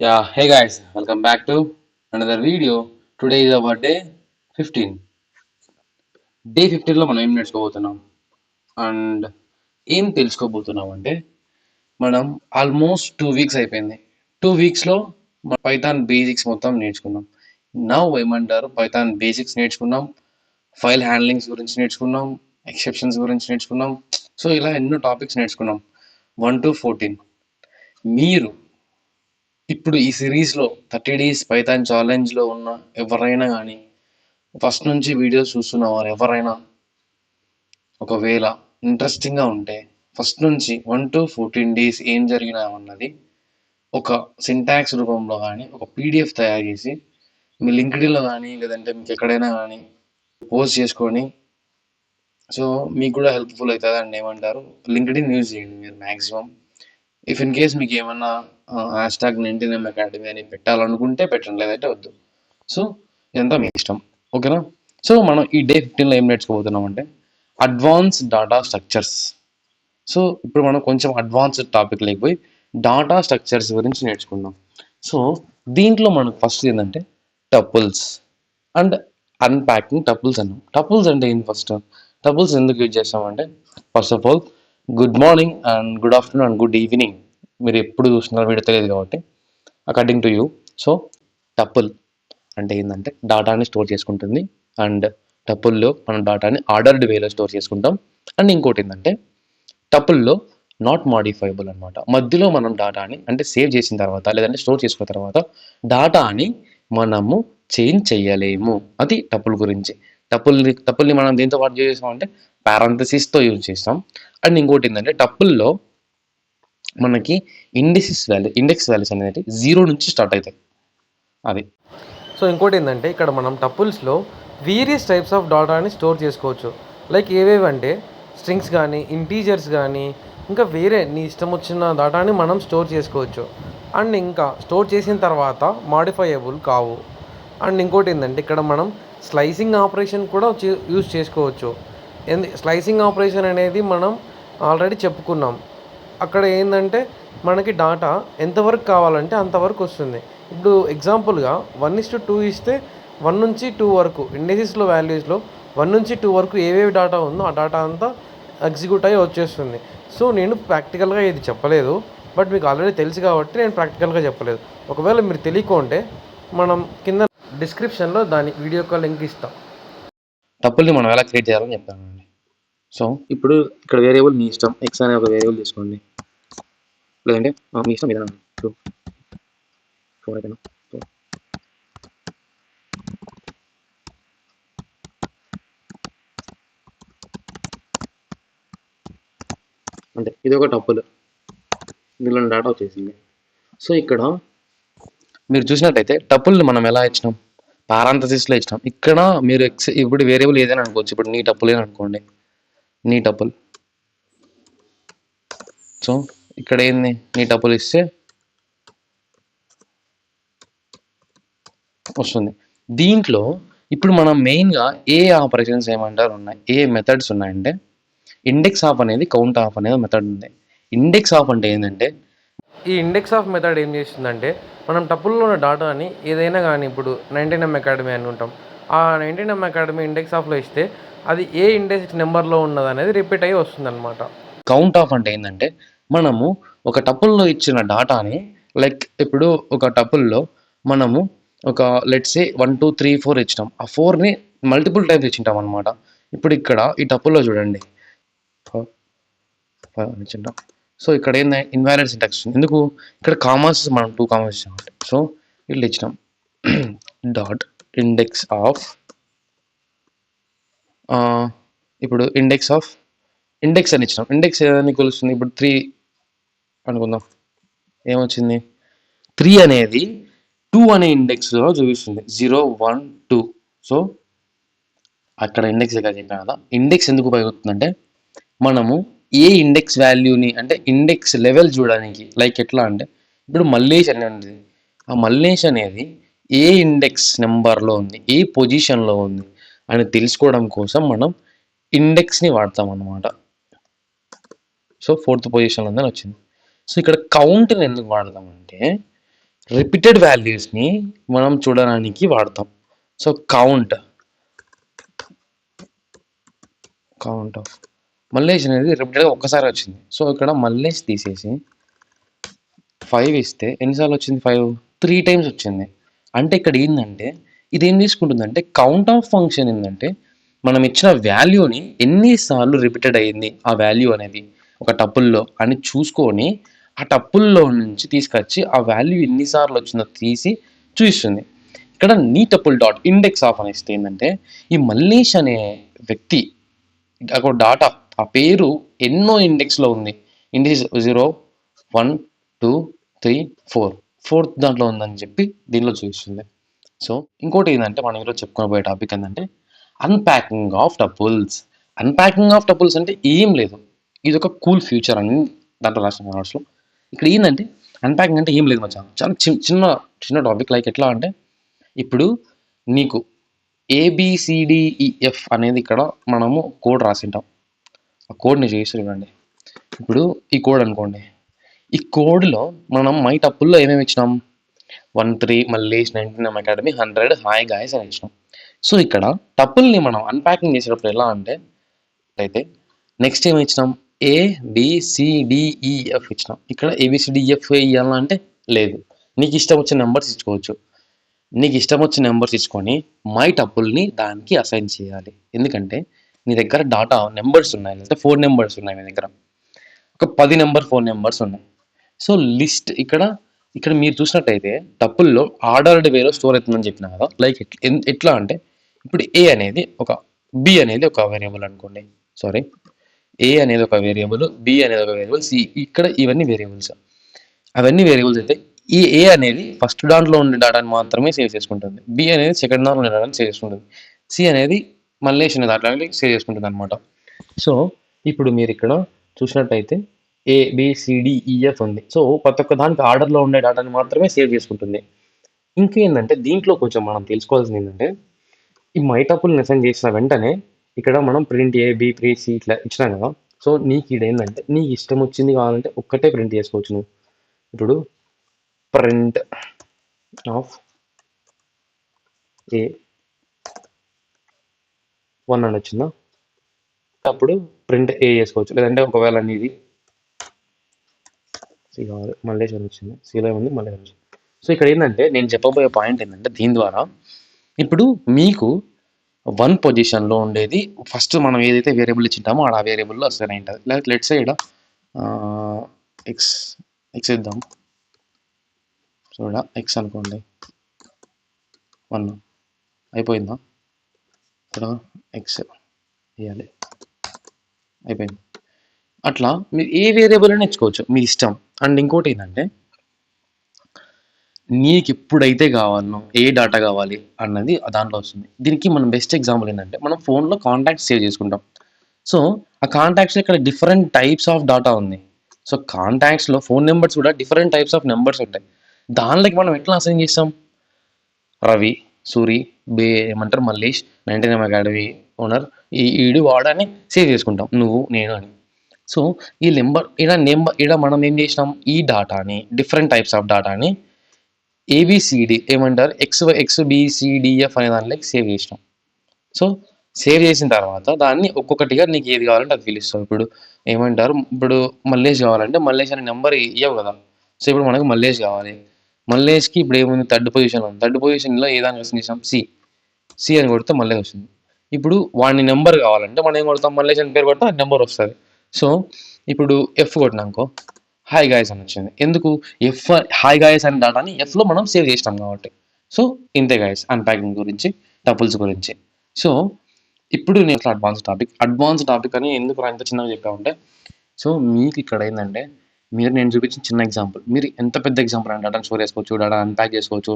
Hey guys, welcome back to another video. Today is our day 15. Day 15లో మనం ఏం నేర్చుకోబోతున్నాం and ఏం తెలుసుకోబోతున్నాం అంటే మనం ఆల్మోస్ట్ 2 వీక్స్ అయిపోయింది. 2 వీక్స్లో పైథాన్ బేసిక్స్ మొత్తం నేర్చుకున్నాం. ఏమంటారు, పైథాన్ బేసిక్స్ నేర్చుకున్నాం, ఫైల్ హ్యాండ్లింగ్స్ గురించి నేర్చుకున్నాం, ఎక్సెప్షన్స్ గురించి నేర్చుకున్నాం. సో ఇలా ఎన్నో టాపిక్స్ నేర్చుకున్నాం 1 to 14. మీరు ఇప్పుడు ఈ సిరీస్లో 30 days పైథాన్ ఛాలెంజ్లో ఉన్న ఎవరైనా కానీ ఫస్ట్ నుంచి వీడియోస్ చూస్తున్న వారు ఎవరైనా ఒకవేళ ఇంట్రెస్టింగ్గా ఉంటే ఫస్ట్ నుంచి 1 to 14 days ఏం జరిగినా అన్నది ఒక సింటాక్స్ రూపంలో కానీ ఒక పీడిఎఫ్ తయారు చేసి మీ లింక్డ్ఇన్లో కానీ లేదంటే మీకు ఎక్కడైనా కానీ పోస్ట్ చేసుకొని, సో మీకు కూడా హెల్ప్ఫుల్ అవుతుంది అండి. ఏమంటారు, లింక్డ్ఇన్ యూజ్ చేయండి మీరు మ్యాక్సిమం. ఇఫ్ ఇన్ కేస్ మీకు ఏమన్నా #99 అకాడమీ అని పెట్టాలనుకుంటే పెట్టండి, లేదంటే వద్దు. సో ఇదంతా మీ ఇష్టం, ఓకేనా? సో మనం ఈ డే 15లో ఏం నేర్చుకోబోతున్నాం అంటే అడ్వాన్స్ డాటా స్ట్రక్చర్స్. సో ఇప్పుడు మనం కొంచెం అడ్వాన్స్డ్ టాపిక్ లేకపోయి డాటా స్ట్రక్చర్స్ గురించి నేర్చుకుందాం. సో దీంట్లో మనకు ఫస్ట్ ఏంటంటే టపుల్స్ అండ్ అన్ప్యాకింగ్ టపుల్స్ అన్నాం. టపుల్స్ అంటే ఏంటి? టపుల్స్ ఎందుకు యూజ్ చేస్తామంటే, first of all good morning and good afternoon and good evening మీరు ఎప్పుడు చూస్తున్నారో వీడియో తెలియదు కాబట్టి according to you. So tuple అంటే ఏంటంటే డాటాని స్టోర్ చేసుకుంటుంది, అండ్ టపుల్లో మనం డాటాని ఆర్డర్డ్ వేలో స్టోర్ చేసుకుంటాం. అండ్ ఇంకోటి ఏంటంటే టపుల్లో నాట్ మాడిఫైబుల్ అనమాట. మధ్యలో మనం డాటాని అంటే సేవ్ చేసిన తర్వాత లేదంటే స్టోర్ చేసుకున్న తర్వాత డాటాని మనము చేంజ్ చేయలేము. అది టపుల్ గురించి. టపుల్ని మనం దేంతో పాటు యూజ్ చేస్తామంటే పారాంథసిస్తో యూజ్ చేస్తాం. అండ్ ఇంకోటి ఏంటంటే టపుల్లో మనకి ఇండెక్స్ వాల్యూస్ అనేది 0 నుంచి స్టార్ట్ అవుతాయి. అది. సో ఇంకోటి ఏంటంటే ఇక్కడ మనం టపుల్స్లో వేరియస్ టైప్స్ ఆఫ్ డాటాని స్టోర్ చేసుకోవచ్చు. లైక్ ఏవేవి అంటే స్ట్రింగ్స్ కానీ, ఇంటీజర్స్ కానీ, ఇంకా వేరే నీ ఇష్టం వచ్చిన డాటాని మనం స్టోర్ చేసుకోవచ్చు. అండ్ ఇంకా స్టోర్ చేసిన తర్వాత మాడిఫైయబుల్ కావు. అండ్ ఇంకోటి ఏంటంటే ఇక్కడ మనం స్లైసింగ్ ఆపరేషన్ కూడా యూజ్ చేసుకోవచ్చు. స్లైసింగ్ ఆపరేషన్ అనేది మనం ఆల్రెడీ చెప్పుకున్నాం. అక్కడ ఏంటంటే మనకి డాటా ఎంతవరకు కావాలంటే అంతవరకు వస్తుంది. ఇప్పుడు ఎగ్జాంపుల్గా 1:2 ఇస్తే 1 నుంచి 2 వరకు ఇండెక్సెస్లో వాల్యూస్లో 1 నుంచి 2 వరకు ఏవేవి డాటా ఉందో ఆ డాటా అంతా ఎగ్జిక్యూట్ అయ్యి వచ్చేస్తుంది. సో నేను ప్రాక్టికల్గా ఇది చెప్పలేదు, బట్ మీకు ఆల్రెడీ తెలుసు కాబట్టి నేను ప్రాక్టికల్గా చెప్పలేదు. ఒకవేళ మీరు తెలియకుంటే మనం కింద డిస్క్రిప్షన్లో దాని వీడియో కాల్ లింక్ ఇస్తాం. టపుల్ని మనం ఎలా క్రియేట్ చేయాలని చెప్తానండి. సో ఇప్పుడు ఇక్కడ వేరియబుల్ మీ ఇష్టం, ఎక్స్ అనే ఒక వేరియబుల్ తీసుకోండి, లేదంటే మీ ఇష్టం ఏదైనా 2 4 అయిపోయినా. సో అంటే ఇది ఒక టపుల్, దీనిలో డేటా వచ్చేసింది. సో ఇక్కడ మీరు చూసినట్టయితే టపుల్ని మనం ఎలా ఇచ్చినాం, పారాంథసిస్లో ఇచ్చినాం. ఇక్కడ మీరు ఇప్పుడు వేరియబుల్ ఏదైనా అనుకోవచ్చు. ఇప్పుడు నీ టపుల్ ఏదని అనుకోండి, నీ టపుల్. సో ఇక్కడ ఏంది, నీ టపుల్ ఇస్తే వస్తుంది. దీంట్లో ఇప్పుడు మనం మెయిన్గా ఏ ఆపరేషన్స్ ఏమంటారు ఉన్నాయి, ఏ మెథడ్స్ ఉన్నాయంటే ఇండెక్స్ ఆఫ్ అనేది, కౌంట్ ఆఫ్ అనేది మెథడ్ ఉంది. ఇండెక్స్ ఆఫ్ అంటే ఏంటంటే ఈ ఇండెక్స్ ఆఫ్ మెథడ్ ఏం చేస్తుందంటే మనం టపుల్లో ఉన్న డాటాని ఏదైనా కానీ ఇప్పుడు 99 అకాడమీ అనుకుంటాం. ఆ 99 అకాడమీ ఇండెక్స్ ఆఫ్లో ఇస్తే అది ఏ ఇండెక్స్ నెంబర్లో ఉన్నది అనేది రిపీట్ అయ్యి వస్తుంది అనమాట. కౌంట్ ఆఫ్ అంటే ఏంటంటే మనము ఒక టపుల్లో ఇచ్చిన డాటాని, లైక్ ఇప్పుడు ఒక టపుల్లో మనము ఒక లెట్స్ సే 1 2 3 4 ఇచ్చినాం. ఆ 4ని మల్టిపుల్ టైమ్స్ ఇచ్చింటాం అనమాట. ఇప్పుడు ఇక్కడ ఈ టపుల్లో చూడండి ఇచ్చింటాం. సో ఇక్కడ ఏంది, ఇన్వాలిడ్ సింటాక్స్ ఉంది. ఎందుకు, ఇక్కడ కామర్స్ మనం 2 కామర్స్ ఇచ్చాం. సో ఇట్లా ఇచ్చినాం డాట్ ఇండెక్స్ ఆఫ్, ఇప్పుడు ఇండెక్స్ అని ఇచ్చినాం. ఇండెక్స్ ఏదని కొలుస్తుంది, ఇప్పుడు 3 అనుకుందాం. ఏమొచ్చింది, 3 అనేది 2 అనే ఇండెక్స్లో చూపిస్తుంది, 0 1 2. సో అక్కడ ఇండెక్స్ దగ్గర చెప్పాను కదా. ఇండెక్స్ ఎందుకు ఉపయోగపడుతుందంటే మనము ఏ ఇండెక్స్ వాల్యూని అంటే ఇండెక్స్ లెవెల్ చూడడానికి, లైక్ ఎట్లా అంటే ఇప్పుడు మల్లేష్ అనేది ఉంది. ఆ మల్లేష్ అనేది ఏ ఇండెక్స్ నెంబర్లో ఉంది, ఏ పొజిషన్లో ఉంది అని తెలుసుకోవడం కోసం మనం ఇండెక్స్ని వాడతాం అన్నమాట. సో 4th పొజిషన్లో ఉందని వచ్చింది. సో ఇక్కడ కౌంట్ని ఎందుకు వాడతామంటే రిపీటెడ్ వాల్యూస్ని మనం చూడడానికి వాడతాం. సో కౌంట్ ఆఫ్ మల్లేష్ అనేది రిపీటెడ్గా ఒక్కసారి వచ్చింది. సో ఇక్కడ మల్లేష్ తీసేసి 5 ఇస్తే ఎన్నిసార్లు వచ్చింది? 5 3 టైమ్స్ వచ్చింది. అంటే ఇక్కడ ఏంటంటే ఇది ఏం తీసుకుంటుందంటే కౌంట్ ఆఫ్ ఫంక్షన్ ఏంటంటే మనం ఇచ్చిన వాల్యూని ఎన్నిసార్లు రిపీటెడ్ అయ్యింది ఆ వాల్యూ అనేది ఒక టపుల్లో అని చూసుకొని ఆ టపుల్లో నుంచి తీసుకొచ్చి ఆ వాల్యూ ఎన్నిసార్లు వచ్చిందో తీసి చూపిస్తుంది. ఇక్కడ నీ టపుల్ డాట్ ఇండెక్స్ ఆఫ్ అనేస్తే ఏంటంటే ఈ మల్లేష్ అనే వ్యక్తి ఒక డాటా ఆ పేరు ఎన్నో ఇండెక్స్లో ఉంది. ఇండెక్స్ 0 1 2 3 4 4th దాంట్లో ఉందని చెప్పి దీనిలో చూపిస్తుంది. సో ఇంకోటి ఏంటంటే మనం ఈరోజు చెప్పుకోబోయే టాపిక్ ఏంటంటే unpacking of tuples. Unpacking of tuples అంటే ఏం లేదు, ఇది ఒక కూల్ ఫ్యూచర్ అని దాంట్లో రాసిన నోట్స్లో. ఇక్కడ ఏంటంటే అన్ప్యాకింగ్ అంటే ఏం లేదు మచ్చా, చాలా చిన్న చిన్న టాపిక్. లైక్ ఎట్లా అంటే ఇప్పుడు నీకు ABCDEF అనేది ఇక్కడ మనము కోడ్ రాసింటాం. ఆ కోడ్ని చేసి చూడండి. ఇప్పుడు ఈ కోడ్ అనుకోండి, ఈ కోడ్లో మనం మై టప్పుల్లో ఏమేమి ఇచ్చినాం? 13 మల్లేష్ 99 అకాడమీ 100 హాయ్ గాయస్ అని ఇచ్చినాం. సో ఇక్కడ టప్పుల్ని మనం అన్ప్యాకింగ్ చేసేటప్పుడు ఎలా అంటే అయితే నెక్స్ట్ ఏమి ఇచ్చినాం? ABCDEF ఇచ్చినాం. ఇక్కడ ABCDEF ఇవ్వాలంటే లేదు, నీకు ఇష్టం వచ్చిన నెంబర్స్ ఇచ్చుకోవచ్చు. నీకు ఇష్టం వచ్చిన నెంబర్స్ ఇచ్చుకొని మై టపుల్ని దానికి అసైన్ చేయాలి. ఎందుకంటే నీ దగ్గర డాటా నెంబర్స్ ఉన్నాయి, లేకపోతే 4 నెంబర్స్ ఉన్నాయి, నీ దగ్గర ఒక 10 నెంబర్ 4 నెంబర్స్ ఉన్నాయి. సో లిస్ట్ ఇక్కడ ఇక్కడ మీరు చూసినట్టయితే టపుల్లో ఆర్డర్డ్ వేలో స్టోర్ అవుతుందని చెప్పిన కదా. లైక్ ఎట్లా అంటే ఇప్పుడు A అనేది ఒక B అనేది ఒక వేరియబుల్ అనుకోండి. సారీ, A అనేది ఒక వేరియబుల్, B అనేది ఒక వేరియబుల్, C ఇక్కడ ఇవన్నీ వేరియబుల్స్. అవన్నీ వేరియబుల్స్ అయితే ఈ A అనేది ఫస్ట్ దాంట్లో ఉండే డేటాని మాత్రమే సేవ్ చేసుకుంటుంది, B అనేది సెకండ్ దాంట్లో ఉండే డేటాని సేవ్ చేసుకుంటుంది, C అనేది మల్లేష్ అనే దాంట్లో సేవ్ చేసుకుంటుంది అనమాట. సో ఇప్పుడు మీరు ఇక్కడ చూసినట్టయితే ABCDEF ఉంది. సో ప్రతి ఒక్క దానికి ఆర్డర్లో ఉండే డేటాని మాత్రమే సేవ్ చేసుకుంటుంది. ఇంకేంటంటే దీంట్లో కొంచెం మనం తెలుసుకోవాల్సింది ఏంటంటే ఈ మైటపుల్ని అసైన్ చేసిన వెంటనే ఇక్కడ మనం ప్రింట్ A, B, 3, C ఇట్లా ఇచ్చినాం కదా. సో నీకు ఇక్కడ ఏంటంటే నీకు ఇష్టం వచ్చింది కావాలంటే ఒక్కటే ప్రింట్ చేసుకోవచ్చు నువ్వు. ఇప్పుడు ప్రింట్ ఆఫ్ A1 అని వచ్చిందా, అప్పుడు ప్రింట్ A చేసుకోవచ్చు. లేదంటే ఒకవేళ నీది C కావాలి, మల్లేష్ అని వచ్చింది, Cలో ఉంది మల్లేష్ వచ్చింది. సో ఇక్కడ ఏంటంటే నేను చెప్పబోయే పాయింట్ ఏంటంటే దీని ద్వారా ఇప్పుడు మీకు 1 పొజిషన్లో ఉండేది ఫస్ట్ మనం ఏదైతే వేరియబుల్ ఇచ్చింటామో ఆ వేరియబుల్లో అసైన్ అయి ఉంటుంది. లేకపోతే లెట్స్ సైడ్ ఎక్స్ ఇద్దాం. చూడ ఎక్స్ అనుకోండి 1 అయిపోయిందా, ఇక్కడ ఎక్స్ వేయాలి, అయిపోయింది. అట్లా మీరు ఏ వేరియబుల్ అయినా ఇచ్చుకోవచ్చు, మీ ఇష్టం. అండ్ ఇంకోటి ఏంటంటే నీకు ఎప్పుడైతే కావాలనో ఏ డేటా కావాలి అన్నది దాంట్లో వస్తుంది. దీనికి మనం బెస్ట్ ఎగ్జాంపుల్ ఏంటంటే మనం ఫోన్లో కాంటాక్ట్స్ సేవ్ చేసుకుంటాం. సో ఆ కాంటాక్ట్స్లో ఇక్కడ డిఫరెంట్ టైప్స్ ఆఫ్ డేటా ఉంది. సో కాంటాక్ట్స్లో ఫోన్ నెంబర్స్ కూడా డిఫరెంట్ టైప్స్ ఆఫ్ నెంబర్స్ ఉంటాయి. దానిలోకి మనం ఎట్లా అసైన్ చేస్తాం? రవి, సూరి, ఏమంటారు మల్లేష్ 99 అకాడమీ ఓనర్ ఈడు వాడని సేవ్ చేసుకుంటాం, నువ్వు నేను అని. సో ఈ నెంబర్ మనం ఏం చేసినాం? ఈ డేటాని డిఫరెంట్ టైప్స్ ఆఫ్ డేటాని ఏబిసిడి ఏమంటారు XBCDF అనే దానిలోకి సేవ్ చేసినాం. సో సేవ్ చేసిన తర్వాత దాన్ని ఒక్కొక్కటిగా నీకు ఏది కావాలంటే అది పిలుస్తాం. ఇప్పుడు ఏమంటారు, ఇప్పుడు మల్లేష్ కావాలంటే మల్లేష్ అనే నెంబర్ ఇవ్వవు కదా. సో ఇప్పుడు మనకు మల్లేష్ కావాలి. మల్లేష్కి ఇప్పుడు ఏముంది? థర్డ్ పొజిషన్ ఉంది. థర్డ్ పొజిషన్లో ఏ దాన్ని వస్తుంది చేసాం? సి అని కొడితే మల్లేష్ వస్తుంది. ఇప్పుడు వాడిని నెంబర్ కావాలంటే మనం ఏం కొడతాం? మల్లేష్ అని పేరు కొడితే నెంబర్ వస్తుంది. సో ఇప్పుడు F కొట్టినాకో హాయ్ గాయస్ అని వచ్చింది. ఎందుకు? హాయ్ గాయస్ అనే డేటాని Fలో మనం సేవ్ చేసినాం కాబట్టి. సో ఇంతే గాయస్ అన్ప్యాకింగ్ గురించి, టపుల్స్ గురించి. సో ఇప్పుడు నేను అడ్వాన్స్ టాపిక్ అని ఎందుకు ఇంత చిన్నగా చెప్పామంటే, సో మీకు ఇక్కడ ఏంటంటే నేను చూపించిన చిన్న ఎగ్జాంపుల్, మీరు ఎంత పెద్ద ఎగ్జాంపుల్ అంటే డేటాను స్టోర్ చేసుకోవచ్చు, డేటా అన్ప్యాక్ చేసుకోవచ్చు,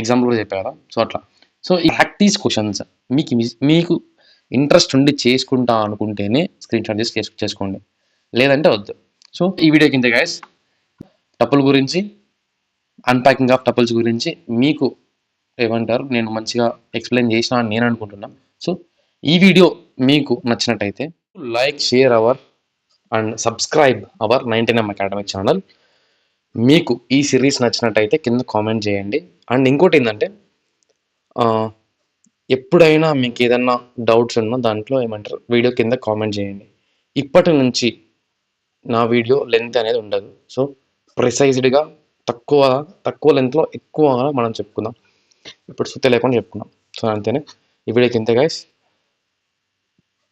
ఎగ్జాంపుల్ కూడా చెప్పారు కదా. సో అట్లా. సో ఈ ప్రాక్టీస్ క్వశ్చన్స్ మీకు ఇంట్రెస్ట్ ఉండి చేసుకుంటా అనుకుంటేనే స్క్రీన్ షాట్ చేసి చేసుకోండి, లేదంటే వద్దు. సో ఈ వీడియో కింద గైస్ టపుల్ గురించి, అన్ప్యాకింగ్ ఆఫ్ టపుల్స్ గురించి మీకు ఏమంటారు నేను మంచిగా ఎక్స్ప్లెయిన్ చేసిన అని నేను అనుకుంటున్నాను. సో ఈ వీడియో మీకు నచ్చినట్టయితే like, share and subscribe our 99 academic channel. మీకు ఈ సిరీస్ నచ్చినట్టయితే కింద కామెంట్ చేయండి. అండ్ ఇంకోటి ఏంటంటే ఎప్పుడైనా మీకు ఏదన్నా డౌట్స్ ఉన్నా దాంట్లో ఏమంటారు వీడియో కింద కామెంట్ చేయండి. ఇప్పటి నుంచి నా వీడియో లెంత్ అనేది ఉండదు. సో ప్రిసైజ్డ్గా తక్కువ తక్కువ లెంత్లో ఎక్కువగా మనం చెప్పుకుందాం. ఇప్పుడు సుత్తి లేకుండా చెప్పుకుందాం. సో అంతేనే ఈ వీడియోకి ఇంతే గైస్.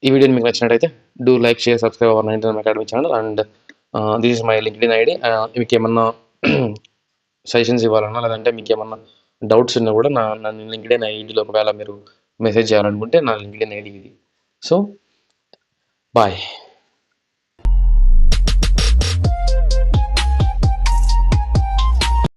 ఈ వీడియో మీకు నచ్చినట్టయితే do like, share, subscribe our 99 academy channel. And this is my LinkedIn ID. మీకు ఏమన్నా సజెషన్స్ ఇవ్వాలన్నా లేదంటే మీకు ఏమన్నా డౌట్స్ ఉన్నా కూడా నా లింక్డ్ఇన్ ఐడిలో ఒకవేళ మీరు మెసేజ్ చేయాలనుకుంటే నా లింక్డ్ఇన్ ఐడి ఇది. So bye.